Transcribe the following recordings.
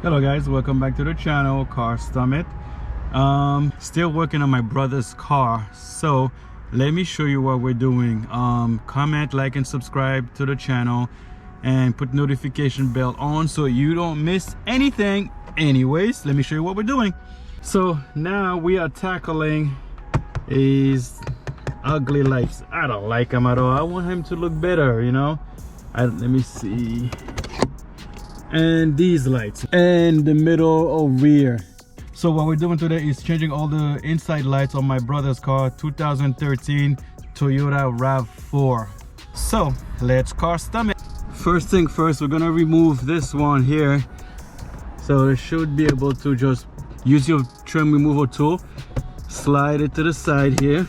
Hello guys, welcome back to the channel Car Summit. Still working on my brother's car, so let me show you what we're doing. Comment, like and subscribe to the channel and put notification bell on so you don't miss anything. Anyways, let me show you what we're doing. So now we are tackling these ugly lights. I don't like them at all. I want him to look better, you know. Let me see. And these lights and the middle or rear. So what we're doing today is changing all the inside lights on my brother's car, 2013 Toyota Rav4. So let's custom it. First thing first, we're gonna remove this one here. So it should be able to just use your trim removal tool, slide it to the side here,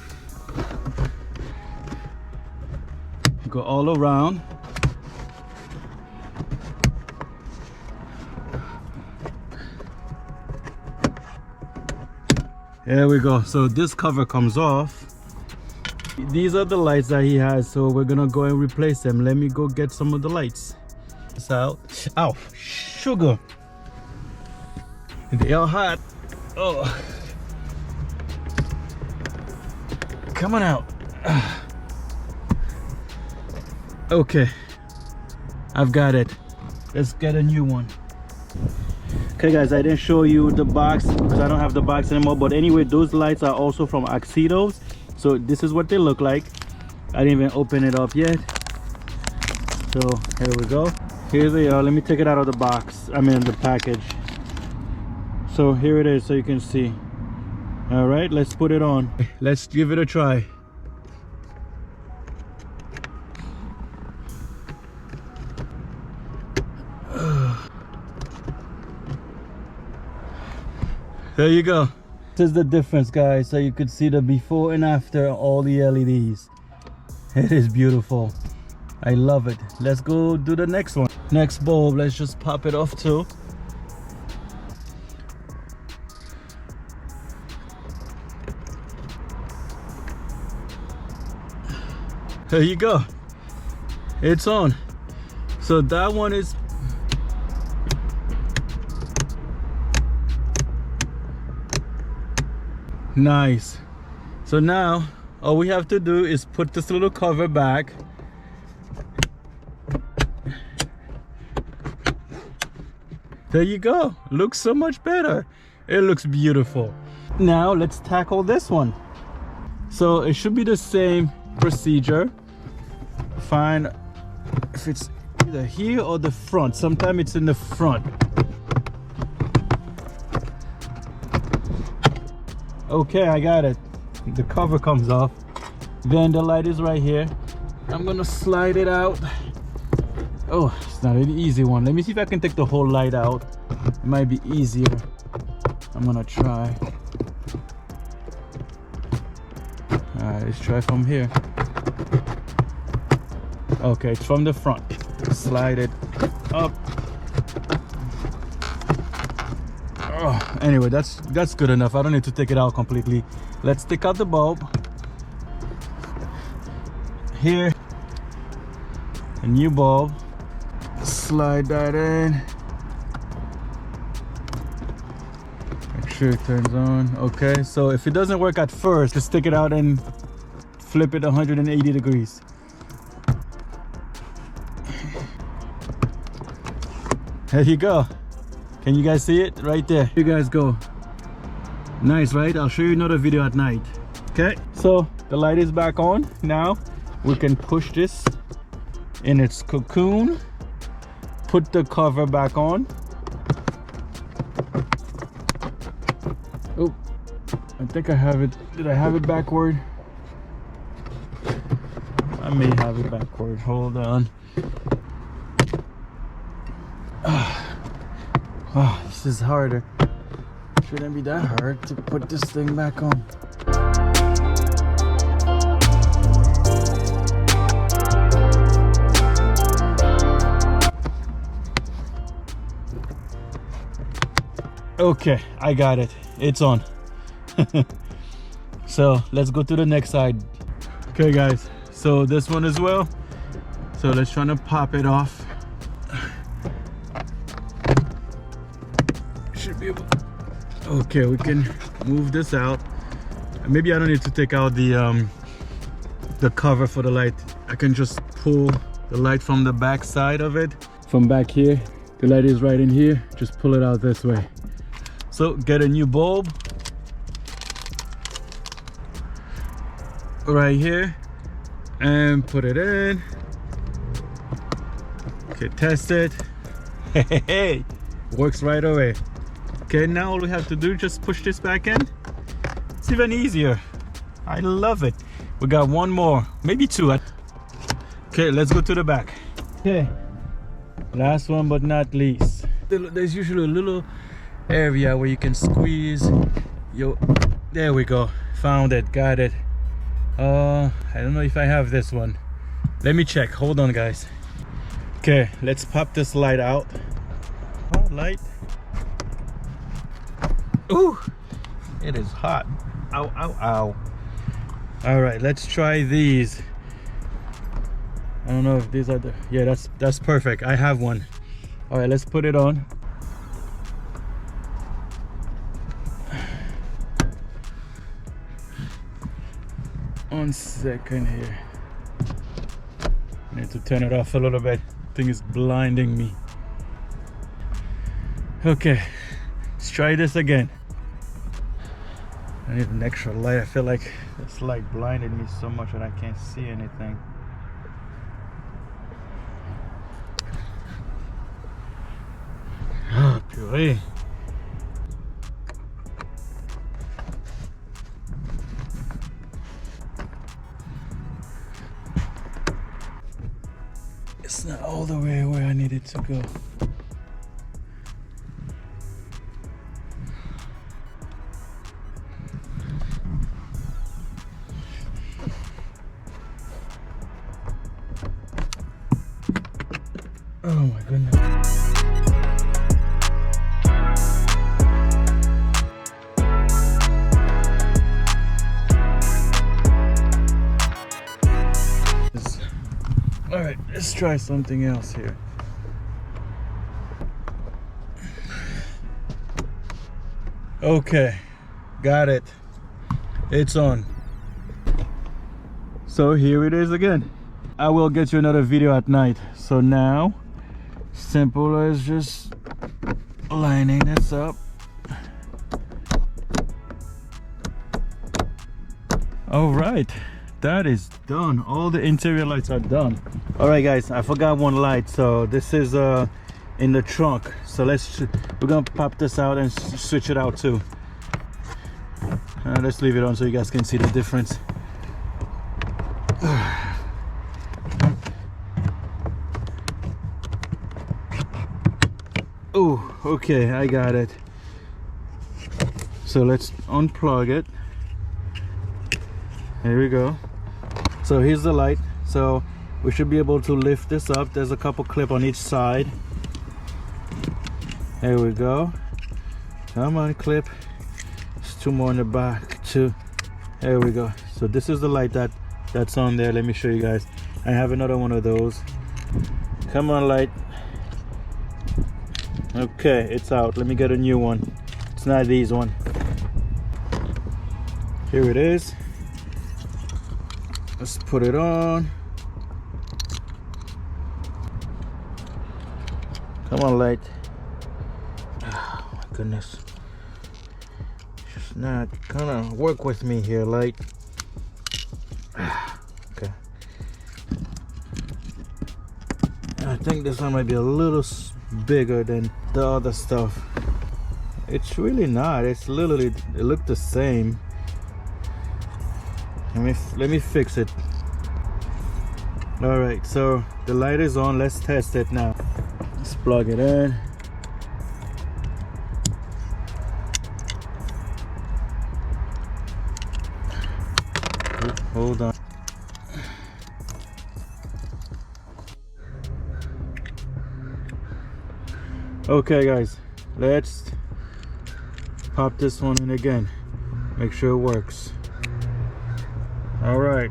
go all around. There we go. So this cover comes off. These are the lights that he has, so we're gonna go and replace them. Let me go get some of the lights. It's out. Ow, sugar. They are hot. Oh, come on out. Okay, I've got it. Let's get a new one. Okay guys, I didn't show you the box because I don't have the box anymore, but anyway, those lights are also from Auxito. So this is what they look like. I didn't even open it up yet. So here we go. Here they are. Let me take it out of the box, I mean the package. So here it is, so you can see. All right, let's put it on. Let's give it a try. There you go. This is the difference, guys, so you could see the before and after all the LEDs. It is beautiful. I love it. Let's go do the next one. Next bulb, let's just pop it off too. There you go. It's on. So that one is nice. So now all we have to do is put this little cover back. There you go. Looks so much better. It looks beautiful. Now let's tackle this one. So it should be the same procedure. Find if it's either here or the front. Sometimes it's in the front. Okay, I got it. The cover comes off. Then the light is right here. I'm gonna slide it out. Oh, it's not an easy one. Let me see if I can take the whole light out. It might be easier. I'm gonna try. Alright, let's try from here. Okay, it's from the front. Slide it up. Oh, anyway, that's good enough. I don't need to take it out completely. Let's take out the bulb. Here, a new bulb. Slide that in. Make sure it turns on. Okay, so if it doesn't work at first, just take it out and flip it 180 degrees. There you go. Can you guys see it right there? Here you guys go. Nice, right? I'll show you another video at night. Okay, so the light is back on. Now we can push this in its cocoon, put the cover back on. Oh, I think I have it. Did I have it backward? I may have it backward. Hold on. Oh, this is harder. Shouldn't be that hard to put this thing back on. Okay, I got it. It's on. So let's go to the next side. Okay guys, so this one as well. So let's try to pop it off. Should be able. Okay, we can move this out. Maybe I don't need to take out the cover for the light. I can just pull the light from the back side of it. From back here, the light is right in here. Just pull it out this way. So get a new bulb right here and put it in. Okay, test it. Hey, works right away. Okay, now all we have to do is just push this back in. It's even easier. I love it. We got one more, maybe two. Okay, let's go to the back. Okay, last one but not least. There's usually a little area where you can squeeze. There we go. Found it, got it. I don't know if I have this one. Let me check, hold on guys. Okay, let's pop this light out. Oh, light. Ooh, it is hot. Ow, ow, ow. All right, let's try these. I don't know if these are the, yeah, that's perfect. I have one. All right, let's put it on. One second here. I need to turn it off a little bit. I think it's blinding me. Okay, let's try this again. I need an extra light. I feel like this light blinded me so much that I can't see anything. Oh, puree. It's not all the way where I need it to go. Oh my goodness. All right, let's try something else here. Okay, got it. It's on. So here it is again. I will get you another video at night. So now, simple as just lining this up. All right, that is done. All the interior lights are done. All right guys, I forgot one light. So this is in the trunk. So we're gonna pop this out and switch it out too. Let's leave it on so you guys can see the difference. Oh, okay, I got it. So let's unplug it. Here we go. So here's the light. So we should be able to lift this up. There's a couple clips on each side. There we go. Come on, clip. There's two more in the back too. There we go. So this is the light that's on there. Let me show you guys. I have another one of those. Come on, light. Okay, it's out. Let me get a new one. It's not these one. Here it is. Let's put it on. Come on, light. Oh my goodness. Just not gonna work with me here, light. Okay. I think this one might be a little bigger than the other stuff. It's really not. It's literally, it looked the same. Let me fix it. All right, so the light is on. Let's test it now. Let's plug it in. Hold on. Okay guys, let's pop this one in again. Make sure it works. All right,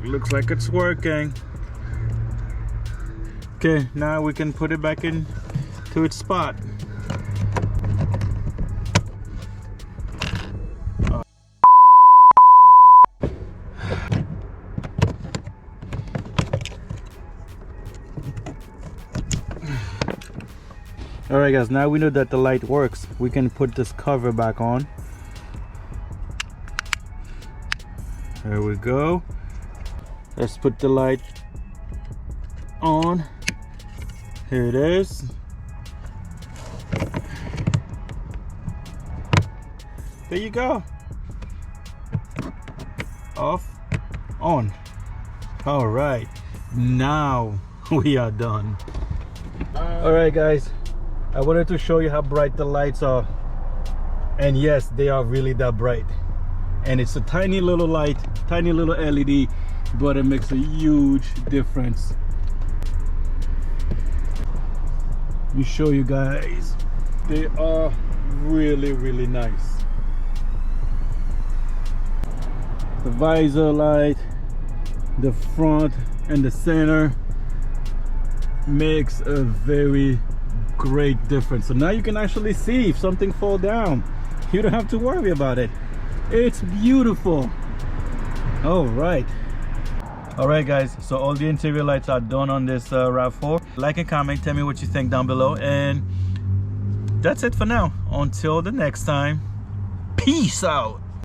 looks like it's working. Okay, now we can put it back in to its spot. right guys, now we know that the light works. We can put this cover back on. There we go. Let's put the light on. Here it is. There you go. Off, on. All right, now we are done. All right guys, I wanted to show you how bright the lights are, and yes, they are really that bright. And it's a tiny little light, tiny little LED, but it makes a huge difference. Let me show you guys. They are really nice. The visor light, the front and the center makes a very great difference. So now you can actually see if something falls down. You don't have to worry about it. It's beautiful. All right guys, so all the interior lights are done on this Rav4. Like and comment, tell me what you think down below, and that's it for now. Until the next time, peace out.